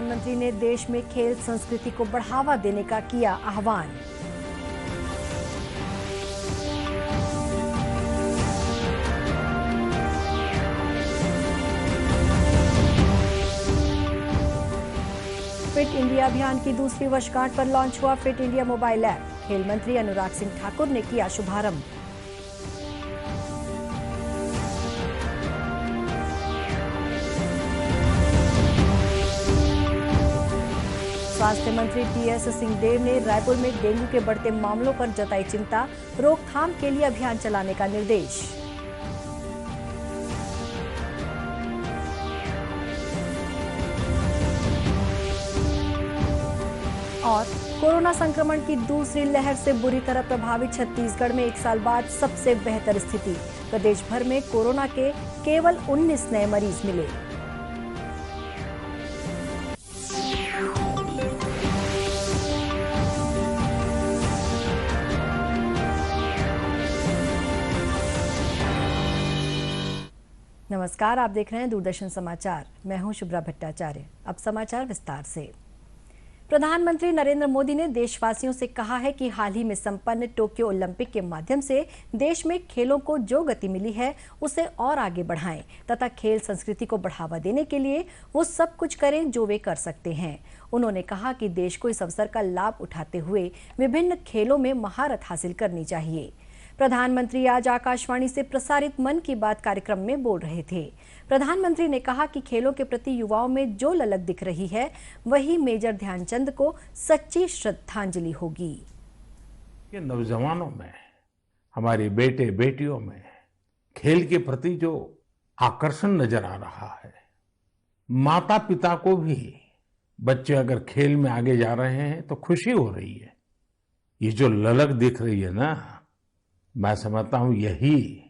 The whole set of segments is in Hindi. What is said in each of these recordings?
प्रधानमंत्री ने देश में खेल संस्कृति को बढ़ावा देने का किया आह्वान। फिट इंडिया अभियान की दूसरी वर्षगांठ पर लॉन्च हुआ फिट इंडिया मोबाइल ऐप। खेल मंत्री अनुराग सिंह ठाकुर ने किया शुभारंभ। स्वास्थ्य मंत्री टीएस सिंहदेव ने रायपुर में डेंगू के बढ़ते मामलों पर जताई चिंता। रोकथाम के लिए अभियान चलाने का निर्देश। और कोरोना संक्रमण की दूसरी लहर से बुरी तरह प्रभावित छत्तीसगढ़ में 1 साल बाद सबसे बेहतर स्थिति। प्रदेश भर में कोरोना के केवल 19 नए मरीज मिले। नमस्कार, आप देख रहे हैं दूरदर्शन समाचार। मैं हूं शुभ्रा भट्टाचार्य। अब समाचार विस्तार से। प्रधानमंत्री नरेंद्र मोदी ने देशवासियों से कहा है कि हाल ही में संपन्न टोक्यो ओलंपिक के माध्यम से देश में खेलों को जो गति मिली है उसे और आगे बढ़ाएं तथा खेल संस्कृति को बढ़ावा देने के लिए वो सब कुछ करें जो वे कर सकते हैं। उन्होंने कहा कि देश को इस अवसर का लाभ उठाते हुए विभिन्न खेलों में महारत हासिल करनी चाहिए। प्रधानमंत्री आज आकाशवाणी से प्रसारित मन की बात कार्यक्रम में बोल रहे थे। प्रधानमंत्री ने कहा कि खेलों के प्रति युवाओं में जो ललक दिख रही है वही मेजर ध्यानचंद को सच्ची श्रद्धांजलि होगी। ये नौजवानों में, हमारे बेटे बेटियों में खेल के प्रति जो आकर्षण नजर आ रहा है, माता पिता को भी बच्चे अगर खेल में आगे जा रहे हैं तो खुशी हो रही है। ये जो ललक दिख रही है ना, मैं समझता हूं यही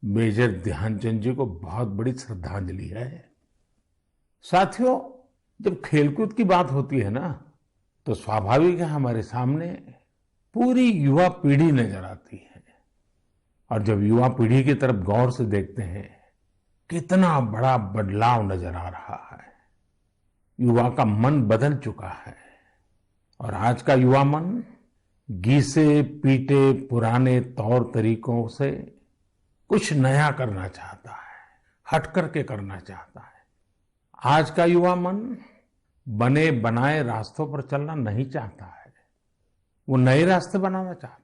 मेजर ध्यानचंद जी को बहुत बड़ी श्रद्धांजलि है। साथियों, जब खेलकूद की बात होती है ना तो स्वाभाविक है हमारे सामने पूरी युवा पीढ़ी नजर आती है। और जब युवा पीढ़ी की तरफ गौर से देखते हैं कितना बड़ा बदलाव नजर आ रहा है। युवा का मन बदल चुका है और आज का युवा मन घिसे पीटे पुराने तौर तरीकों से कुछ नया करना चाहता है, हट करके करना चाहता है। आज का युवा मन बने बनाए रास्तों पर चलना नहीं चाहता है, वो नए रास्ते बनाना चाहता है।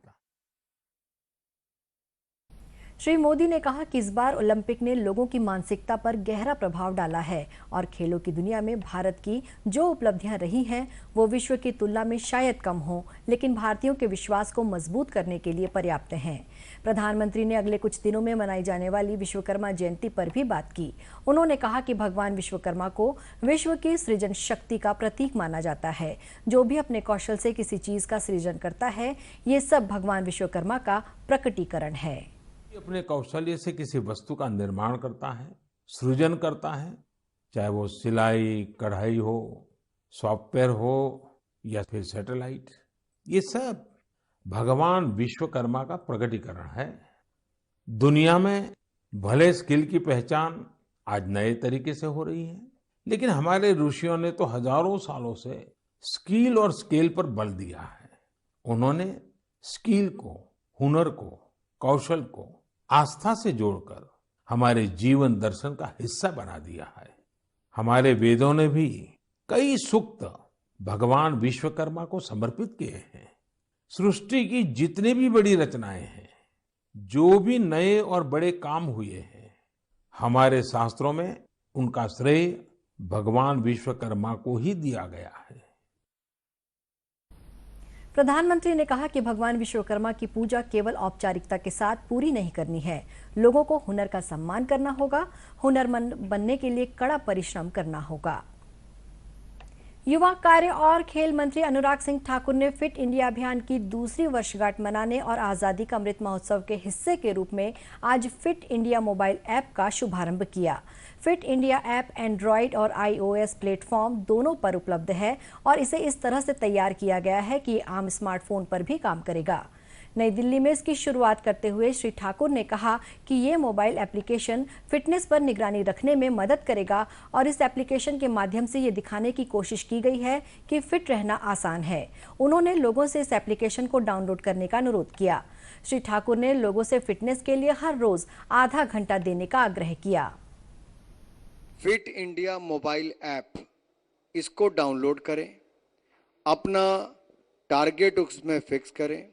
श्री मोदी ने कहा कि इस बार ओलंपिक ने लोगों की मानसिकता पर गहरा प्रभाव डाला है और खेलों की दुनिया में भारत की जो उपलब्धियां रही हैं वो विश्व की तुलना में शायद कम हो, लेकिन भारतीयों के विश्वास को मजबूत करने के लिए पर्याप्त हैं। प्रधानमंत्री ने अगले कुछ दिनों में मनाई जाने वाली विश्वकर्मा जयंती पर भी बात की। उन्होंने कहा कि भगवान विश्वकर्मा को विश्व की सृजन शक्ति का प्रतीक माना जाता है। जो भी अपने कौशल से किसी चीज का सृजन करता है, ये सब भगवान विश्वकर्मा का प्रकटीकरण है। अपने कौशल्य से किसी वस्तु का निर्माण करता है, सृजन करता है, चाहे वो सिलाई कढ़ाई हो, सॉफ्टवेयर हो या फिर सैटेलाइट, ये सब भगवान विश्वकर्मा का प्रकटीकरण है। दुनिया में भले स्किल की पहचान आज नए तरीके से हो रही है, लेकिन हमारे ऋषियों ने तो हजारों सालों से स्किल और स्केल पर बल दिया है। उन्होंने स्किल को, हुनर को, कौशल को आस्था से जोड़कर हमारे जीवन दर्शन का हिस्सा बना दिया है। हमारे वेदों ने भी कई सूक्त भगवान विश्वकर्मा को समर्पित किए हैं। सृष्टि की जितनी भी बड़ी रचनाएं हैं, जो भी नए और बड़े काम हुए हैं, हमारे शास्त्रों में उनका श्रेय भगवान विश्वकर्मा को ही दिया गया है। प्रधानमंत्री ने कहा कि भगवान विश्वकर्मा की पूजा केवल औपचारिकता के साथ पूरी नहीं करनी है। लोगों को हुनर का सम्मान करना होगा, हुनरमंद बनने के लिए कड़ा परिश्रम करना होगा। युवा कार्य और खेल मंत्री अनुराग सिंह ठाकुर ने फिट इंडिया अभियान की दूसरी वर्षगांठ मनाने और आजादी का अमृत महोत्सव के हिस्से के रूप में आज फिट इंडिया मोबाइल ऐप का शुभारंभ किया। फिट इंडिया ऐप एंड्रॉयड और iOS प्लेटफॉर्म दोनों पर उपलब्ध है और इसे इस तरह से तैयार किया गया है कि आम स्मार्टफोन पर भी काम करेगा। नई दिल्ली में इसकी शुरुआत करते हुए श्री ठाकुर ने कहा कि ये मोबाइल एप्लीकेशन फिटनेस पर निगरानी रखने में मदद करेगा और इस एप्लीकेशन के माध्यम से ये दिखाने की कोशिश की गई है कि फिट रहना आसान है। उन्होंने लोगों से इस एप्लीकेशन को डाउनलोड करने का अनुरोध किया। श्री ठाकुर ने लोगों से फिटनेस के लिए हर रोज आधा घंटा देने का आग्रह किया। फिट इंडिया मोबाइल ऐप, इसको डाउनलोड करें, अपना टारगेट उसमें फिक्स करें,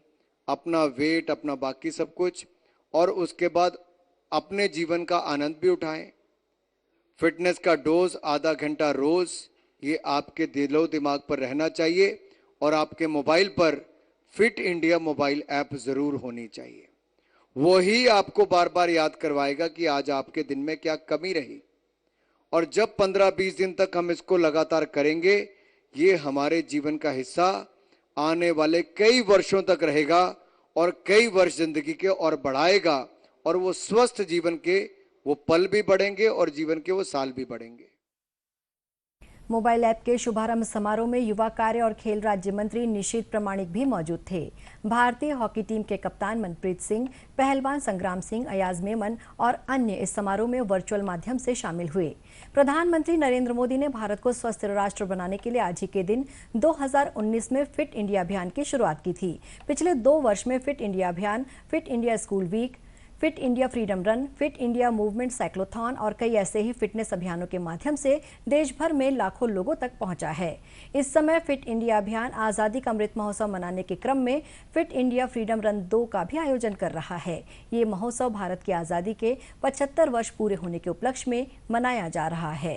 अपना वेट, अपना बाकी सब कुछ, और उसके बाद अपने जीवन का आनंद भी उठाएं। फिटनेस का डोज आधा घंटा रोज, ये आपके दिलो दिमाग पर रहना चाहिए और आपके मोबाइल पर फिट इंडिया मोबाइल ऐप जरूर होनी चाहिए। वही आपको बार बार याद करवाएगा कि आज आपके दिन में क्या कमी रही, और जब 15-20 दिन तक हम इसको लगातार करेंगे, ये हमारे जीवन का हिस्सा आने वाले कई वर्षों तक रहेगा और कई वर्ष जिंदगी के और बढ़ाएगा, और वो स्वस्थ जीवन के वो पल भी बढ़ेंगे और जीवन के वो साल भी बढ़ेंगे। मोबाइल ऐप के शुभारंभ समारोह में युवा कार्य और खेल राज्य मंत्री निशीथ प्रामाणिक भी मौजूद थे। भारतीय हॉकी टीम के कप्तान मनप्रीत सिंह, पहलवान संग्राम सिंह, अयाज मेमन और अन्य इस समारोह में वर्चुअल माध्यम से शामिल हुए। प्रधानमंत्री नरेंद्र मोदी ने भारत को स्वस्थ राष्ट्र बनाने के लिए आज ही के दिन 2019 में फिट इंडिया अभियान की शुरुआत की थी। पिछले 2 वर्ष में फिट इंडिया अभियान, fit India school week, fit India freedom run, fit India movement cyclothon और कई ऐसे ही फिटनेस अभियानों के माध्यम से देश भर में लाखों लोगों तक पहुंचा है। इस समय फिट इंडिया अभियान आज़ादी का अमृत महोत्सव मनाने के क्रम में फिट इंडिया फ्रीडम रन 2 का भी आयोजन कर रहा है। ये महोत्सव भारत की आज़ादी के 75 वर्ष पूरे होने के उपलक्ष्य में मनाया जा रहा है।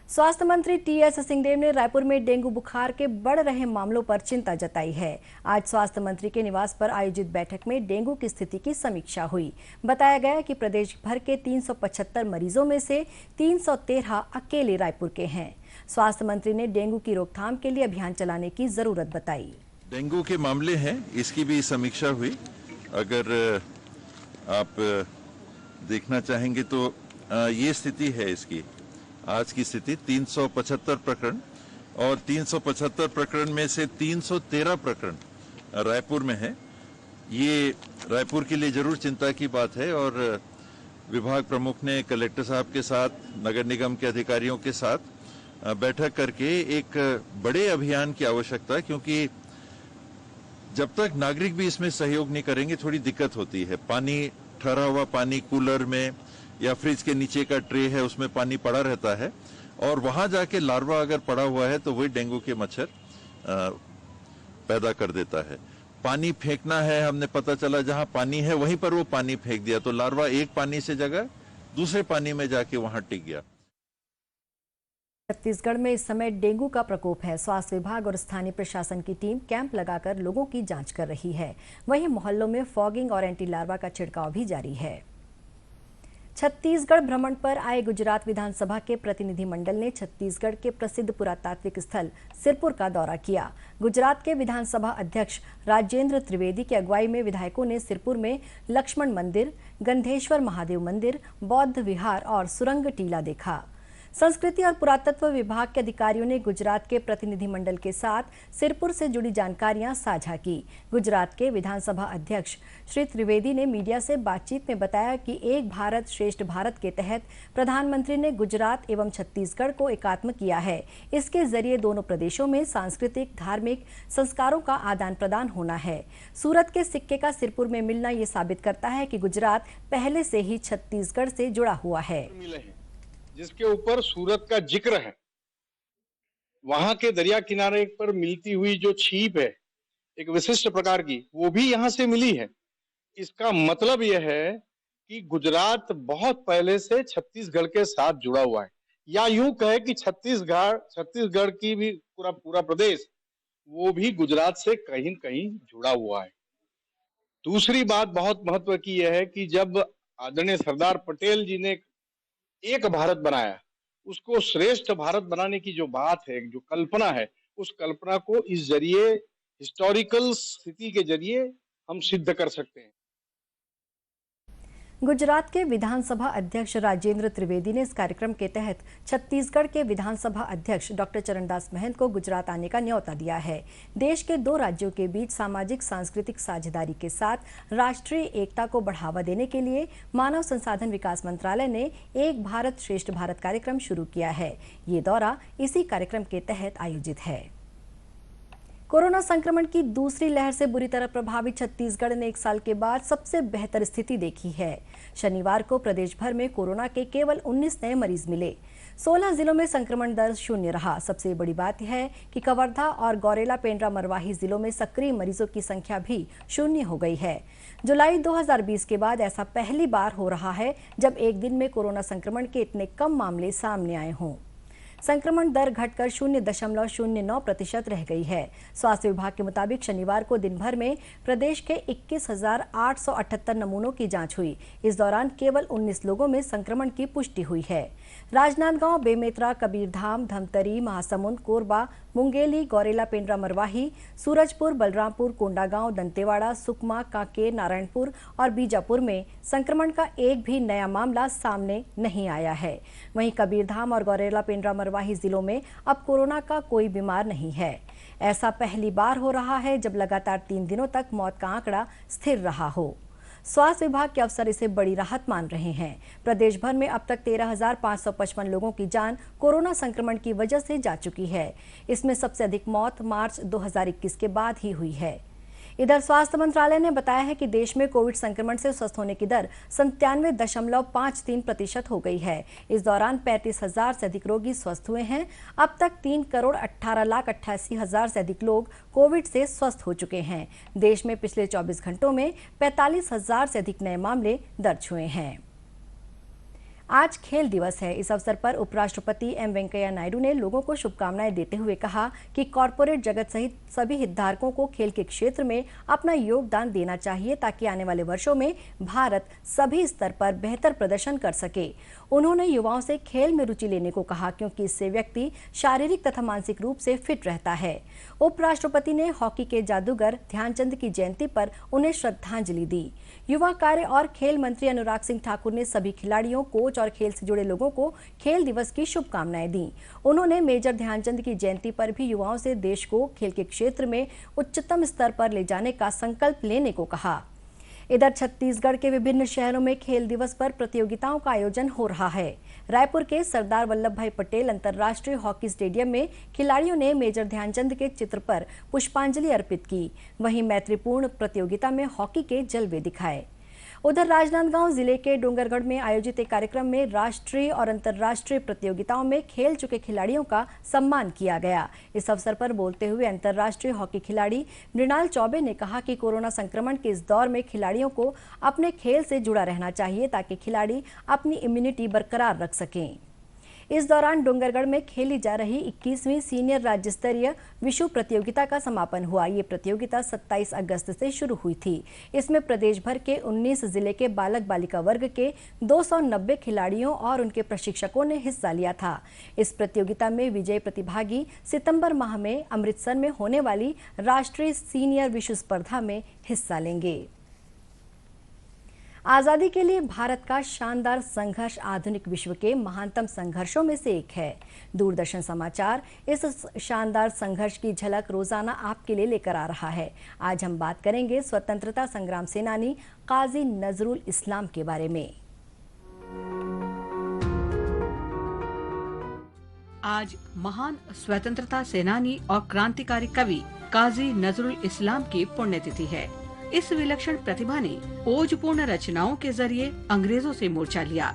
स्वास्थ्य मंत्री टीएस सिंहदेव ने रायपुर में डेंगू बुखार के बढ़ रहे मामलों पर चिंता जताई है। आज स्वास्थ्य मंत्री के निवास पर आयोजित बैठक में डेंगू की स्थिति की समीक्षा हुई। बताया गया कि प्रदेश भर के 375 मरीजों में से 313 अकेले रायपुर के हैं। स्वास्थ्य मंत्री ने डेंगू की रोकथाम के लिए अभियान चलाने की जरूरत बताई। डेंगू के मामले हैं, इसकी भी समीक्षा हुई। अगर आप देखना चाहेंगे तो ये स्थिति है इसकी। आज की स्थिति 375 प्रकरण, और 375 प्रकरण में से 313 प्रकरण रायपुर में है। ये रायपुर के लिए जरूर चिंता की बात है, और विभाग प्रमुख ने कलेक्टर साहब के साथ, नगर निगम के अधिकारियों के साथ बैठक करके एक बड़े अभियान की आवश्यकता है, क्योंकि जब तक नागरिक भी इसमें सहयोग नहीं करेंगे थोड़ी दिक्कत होती है। पानी, ठहरा हुआ पानी कूलर में या फ्रिज के नीचे का ट्रे है, उसमें पानी पड़ा रहता है, और वहां जाके लार्वा अगर पड़ा हुआ है तो वही डेंगू के मच्छर पैदा कर देता है। पानी फेंकना है, हमने पता चला जहां पानी है वहीं पर वो पानी फेंक दिया तो लार्वा एक पानी से जगह दूसरे पानी में जाके वहां टिक गया। छत्तीसगढ़ में इस समय डेंगू का प्रकोप है। स्वास्थ्य विभाग और स्थानीय प्रशासन की टीम कैंप लगाकर लोगों की जांच कर रही है। वहीं मोहल्लों में फॉगिंग और एंटी लार्वा का छिड़काव भी जारी है। छत्तीसगढ़ भ्रमण पर आए गुजरात विधानसभा के प्रतिनिधिमंडल ने छत्तीसगढ़ के प्रसिद्ध पुरातात्विक स्थल सिरपुर का दौरा किया। गुजरात के विधानसभा अध्यक्ष राजेंद्र त्रिवेदी की अगुवाई में विधायकों ने सिरपुर में लक्ष्मण मंदिर, गंधेश्वर महादेव मंदिर, बौद्ध विहार और सुरंग टीला देखा। संस्कृति और पुरातत्व विभाग के अधिकारियों ने गुजरात के प्रतिनिधिमंडल के साथ सिरपुर से जुड़ी जानकारियां साझा की। गुजरात के विधानसभा अध्यक्ष श्री त्रिवेदी ने मीडिया से बातचीत में बताया कि एक भारत श्रेष्ठ भारत के तहत प्रधानमंत्री ने गुजरात एवं छत्तीसगढ़ को एकात्म किया है। इसके जरिए दोनों प्रदेशों में सांस्कृतिक, धार्मिक संस्कारों का आदान प्रदान होना है। सूरत के सिक्के का सिरपुर में मिलना ये साबित करता है कि गुजरात पहले से ही छत्तीसगढ़ से जुड़ा हुआ है। जिसके ऊपर सूरत का जिक्र है, वहां के दरिया किनारे पर मिलती हुई जो छीप है एक विशिष्ट प्रकार की, वो भी यहाँ से मिली है। इसका मतलब यह है कि गुजरात बहुत पहले से छत्तीसगढ़ के साथ जुड़ा हुआ है, या यूं कहे कि छत्तीसगढ़ की भी पूरा प्रदेश वो भी गुजरात से कहीं न कहीं जुड़ा हुआ है। दूसरी बात बहुत महत्व की यह है कि जब आदरणीय सरदार पटेल जी ने एक भारत बनाया, उसको श्रेष्ठ भारत बनाने की जो बात है, जो कल्पना है, उस कल्पना को इस जरिए हिस्टोरिकल स्थिति के जरिए हम सिद्ध कर सकते हैं। गुजरात के विधानसभा अध्यक्ष राजेंद्र त्रिवेदी ने इस कार्यक्रम के तहत छत्तीसगढ़ के विधानसभा अध्यक्ष डॉक्टर चरणदास महंत को गुजरात आने का न्योता दिया है। देश के 2 राज्यों के बीच सामाजिक सांस्कृतिक साझेदारी के साथ राष्ट्रीय एकता को बढ़ावा देने के लिए मानव संसाधन विकास मंत्रालय ने एक भारत श्रेष्ठ भारत कार्यक्रम शुरू किया है। ये दौरा इसी कार्यक्रम के तहत आयोजित है। कोरोना संक्रमण की दूसरी लहर से बुरी तरह प्रभावित छत्तीसगढ़ ने 1 साल के बाद सबसे बेहतर स्थिति देखी है। शनिवार को प्रदेश भर में कोरोना के केवल 19 नए मरीज मिले। 16 जिलों में संक्रमण दर 0 रहा। सबसे बड़ी बात यह है कि कवर्धा और गौरेला पेंड्रा मरवाही जिलों में सक्रिय मरीजों की संख्या भी 0 हो गई है। जुलाई 2020 के बाद ऐसा पहली बार हो रहा है जब एक दिन में कोरोना संक्रमण के इतने कम मामले सामने आए हों। संक्रमण दर घटकर 0.09% रह गई है। स्वास्थ्य विभाग के मुताबिक शनिवार को दिन भर में प्रदेश के 21,878 नमूनों की जांच हुई। इस दौरान केवल 19 लोगों में संक्रमण की पुष्टि हुई है। राजनांदगांव, बेमेतरा, कबीरधाम, धमतरी, महासमुंद, कोरबा, मुंगेली, गौरेला पेंड्रा मरवाही, सूरजपुर, बलरामपुर, कोंडागांव, दंतेवाड़ा, सुकमा, कांकेर, नारायणपुर और बीजापुर में संक्रमण का एक भी नया मामला सामने नहीं आया है। वहीं कबीरधाम और गौरेला पेंड्रा मरवाही जिलों में अब कोरोना का कोई बीमार नहीं है। ऐसा पहली बार हो रहा है जब लगातार 3 दिनों तक मौत का आंकड़ा स्थिर रहा हो। स्वास्थ्य विभाग के अफसर इसे बड़ी राहत मान रहे हैं। प्रदेश भर में अब तक 13,555 लोगों की जान कोरोना संक्रमण की वजह से जा चुकी है। इसमें सबसे अधिक मौत मार्च 2021 के बाद ही हुई है। इधर स्वास्थ्य मंत्रालय ने बताया है कि देश में कोविड संक्रमण से स्वस्थ होने की दर 97.53% हो गई है। इस दौरान 35,000 से अधिक रोगी स्वस्थ हुए हैं। अब तक 3,18,88,000 से अधिक लोग कोविड से स्वस्थ हो चुके हैं। देश में पिछले 24 घंटों में 45,000 से अधिक नए मामले दर्ज हुए हैं। आज खेल दिवस है। इस अवसर पर उपराष्ट्रपति एम वेंकैया नायडू ने लोगों को शुभकामनाएं देते हुए कहा कि कॉरपोरेट जगत सहित सभी हितधारकों को खेल के क्षेत्र में अपना योगदान देना चाहिए ताकि आने वाले वर्षों में भारत सभी स्तर पर बेहतर प्रदर्शन कर सके। उन्होंने युवाओं से खेल में रुचि लेने को कहा क्योंकि इससे व्यक्ति शारीरिक तथा मानसिक रूप से फिट रहता है। उपराष्ट्रपति ने हॉकी के जादूगर ध्यानचंद की जयंती पर उन्हें श्रद्धांजलि दी। युवा कार्य और खेल मंत्री अनुराग सिंह ठाकुर ने सभी खिलाड़ियों, कोच और खेल से जुड़े लोगों को खेल दिवस की शुभकामनाएं दी। उन्होंने मेजर ध्यानचंद की जयंती पर भी युवाओं से देश को खेल के क्षेत्र में उच्चतम स्तर पर ले जाने का संकल्प लेने को कहा। इधर छत्तीसगढ़ के विभिन्न शहरों में खेल दिवस पर प्रतियोगिताओं का आयोजन हो रहा है। रायपुर के सरदार वल्लभ भाई पटेल अंतर्राष्ट्रीय हॉकी स्टेडियम में खिलाड़ियों ने मेजर ध्यानचंद के चित्र पर पुष्पांजलि अर्पित की। वहीं मैत्रीपूर्ण प्रतियोगिता में हॉकी के जलवे दिखाए। उधर राजनांदगांव जिले के डोंगरगढ़ में आयोजित एक कार्यक्रम में राष्ट्रीय और अंतर्राष्ट्रीय प्रतियोगिताओं में खेल चुके खिलाड़ियों का सम्मान किया गया। इस अवसर पर बोलते हुए अंतर्राष्ट्रीय हॉकी खिलाड़ी मृणाल चौबे ने कहा कि कोरोना संक्रमण के इस दौर में खिलाड़ियों को अपने खेल से जुड़ा रहना चाहिए ताकि खिलाड़ी अपनी इम्यूनिटी बरकरार रख सकें। इस दौरान डोंगरगढ़ में खेली जा रही 21वीं सीनियर राज्य स्तरीय विशु प्रतियोगिता का समापन हुआ। ये प्रतियोगिता 27 अगस्त से शुरू हुई थी। इसमें प्रदेश भर के 19 जिले के बालक बालिका वर्ग के 290 खिलाड़ियों और उनके प्रशिक्षकों ने हिस्सा लिया था। इस प्रतियोगिता में विजयी प्रतिभागी सितंबर माह में अमृतसर में होने वाली राष्ट्रीय सीनियर विशु स्पर्धा में हिस्सा लेंगे। आजादी के लिए भारत का शानदार संघर्ष आधुनिक विश्व के महानतम संघर्षों में से एक है। दूरदर्शन समाचार इस शानदार संघर्ष की झलक रोजाना आपके लिए लेकर आ रहा है। आज हम बात करेंगे स्वतंत्रता संग्राम सेनानी काजी नजरुल इस्लाम के बारे में। आज महान स्वतंत्रता सेनानी और क्रांतिकारी कवि काजी नजरुल इस्लाम की पुण्यतिथि है। इस विलक्षण प्रतिभा ने ओजपूर्ण रचनाओं के जरिए अंग्रेजों से मोर्चा लिया।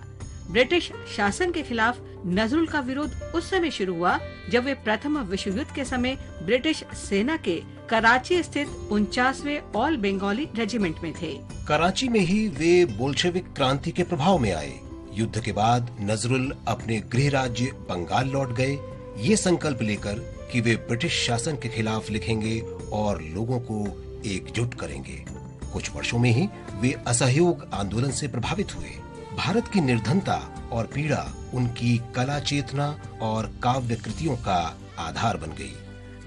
ब्रिटिश शासन के खिलाफ नजरुल का विरोध उस समय शुरू हुआ जब वे प्रथम विश्व युद्ध के समय ब्रिटिश सेना के कराची स्थित 49वें ऑल बंगाली रेजिमेंट में थे। कराची में ही वे बोल्शेविक क्रांति के प्रभाव में आए। युद्ध के बाद नजरुल अपने गृह राज्य बंगाल लौट गए, ये संकल्प लेकर कि वे ब्रिटिश शासन के खिलाफ लिखेंगे और लोगों को एकजुट करेंगे। कुछ वर्षों में ही वे असहयोग आंदोलन से प्रभावित हुए। भारत की निर्धनता और पीड़ा उनकी कला चेतना और काव्य कृतियों का आधार बन गई।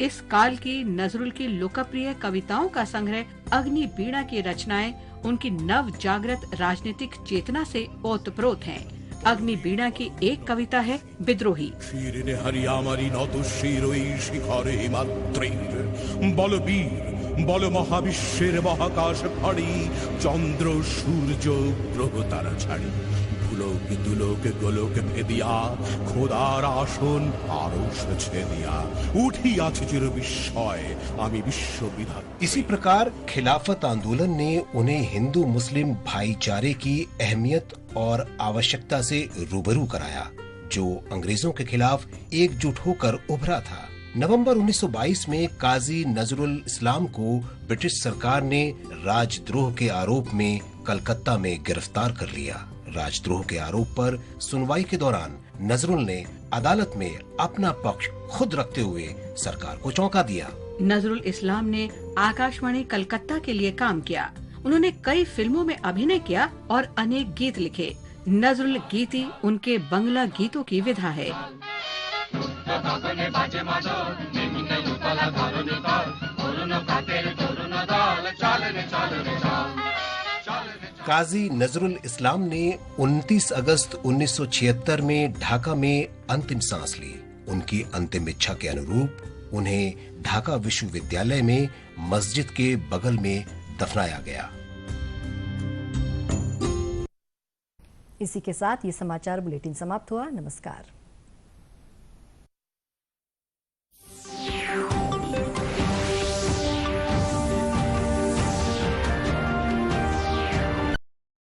इस काल की नजरुल की लोकप्रिय कविताओं का संग्रह अग्नि वीणा की रचनाएं उनकी नव जागृत राजनीतिक चेतना से ओतप्रोत हैं। अग्नि बीणा की एक कविता है विद्रोही। शीरिने हरियामारी नत शिरोई शिखरे हिमाद्रीर बलबीर बल महाविश्वेर महाकाश फाड़ी चंद्र सूर्य ग्रह तारा छाड़ी भूलोक दुलोक गोलोक भेदिया खोदार आसन आरश छेदिया उठियाছে चिर विस्मय आमी विश्व विधाता। इसी प्रकार खिलाफत आंदोलन ने उन्हें हिंदू मुस्लिम भाईचारे की अहमियत और आवश्यकता से रूबरू कराया, जो अंग्रेजों के खिलाफ एकजुट होकर उभरा था। नवंबर 1922 में काजी नजरुल इस्लाम को ब्रिटिश सरकार ने राजद्रोह के आरोप में कलकत्ता में गिरफ्तार कर लिया। राजद्रोह के आरोप पर सुनवाई के दौरान नजरुल ने अदालत में अपना पक्ष खुद रखते हुए सरकार को चौंका दिया। नजरुल इस्लाम ने आकाशवाणी कलकत्ता के लिए काम किया। उन्होंने कई फिल्मों में अभिनय किया और अनेक गीत लिखे। नजरुल गीति उनके बंगला गीतों की विधा है। काजी नजरुल इस्लाम ने 29 अगस्त 1976 में ढाका में अंतिम सांस ली। उनकी अंतिम इच्छा के अनुरूप उन्हें ढाका विश्वविद्यालय में मस्जिद के बगल में दफनाया गया। इसी के साथ ये समाचार बुलेटिन समाप्त हुआ। नमस्कार।